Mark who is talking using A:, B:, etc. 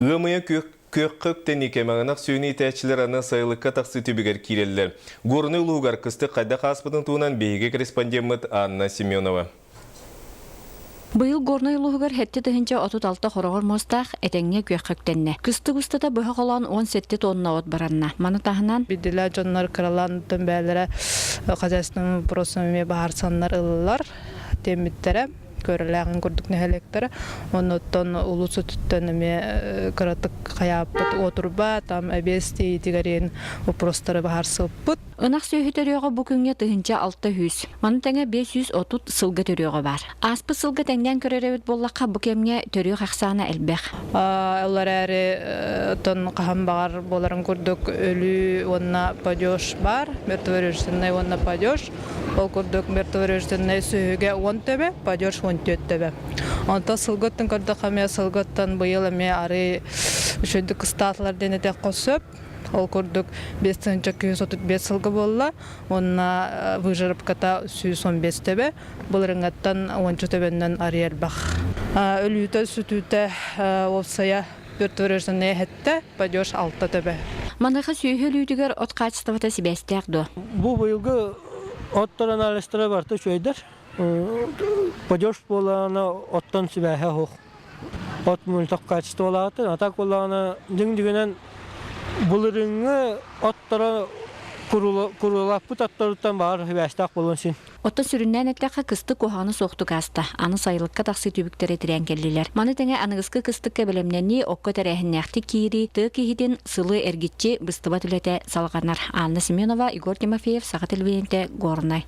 A: Gımıya kökkök tenikemağınak suyunu итәчілер аны сайылыққа тақсы түбігер кирелілер. Горны ұлуғар кысты қайда қаспыдың туынан бейге корреспондент Анна Семенова.
B: Быйыл горный лугар хетте тыгынча 36 хорогор мостах этеңге көккөктенне. Кысты-кыстата бөһө колан 17 тонна от баранна. Маны тахынан
C: бидиле жоннор кралан төмбәләре казастын просыме бар саннар ыллар темиттере көрөләгән күрдүк нәһәлектәре оннан улусу төттәнеме кыратык каяппыт отурба там обести дигәрен вопростары бар сыппыт.
B: Ынак сөйһүтөрөгө бу күнгә тыгынча 600. Маны тәңе 530 сылга төрөгө бар. Аспы сылга тәңдән көрөрөбүт боллакка бу кемгә төрөг аксана элбәх.
C: Алар әре тон каһам бар боларын күрдүк өлү онна падёш бар, мертвөрөштәнне онна падёш. Ол күрдүк мертвөрөштәнне сөйгә 10 төбе, падёш 14 төбе. Анда сылгаттан көрдүк хәмә сылгаттан быел эме ары шөндүк статлар денете косып Ол көрдүк 535 сылгы болла, онна выжырып ката 115 төбе, булырыңаттан 10 төбеннән арыяр бах. Өлүтә сүтүтә олсая бертөрөсенә хәтта падёш 6 төбе.
B: Маныга сөйһөлүдүгөр от качеството себестәк
D: Бу быелгы оттар анализтары барты шөйдер. Падёш болана оттан себәһә хох. От мультак качество латы, атак болана диңдигенен Булырыңы оттара курулап путаттарыттан бар хәбәстәк болонсын.
B: Отта сүрүннән әттәкә кысты коханы соқты каста. Аны сайылыкка таксы түбүктәре тирән келлиләр. Маны тәңә аныгыскы кыстыкка белемнәнни окка тәрәһеннәхти кири, тыкиһиден сылы эргитче быстыба түләтә салганнар. Анна Семенова, Игорь Тимофеев, Саха телевидениеде, Горный.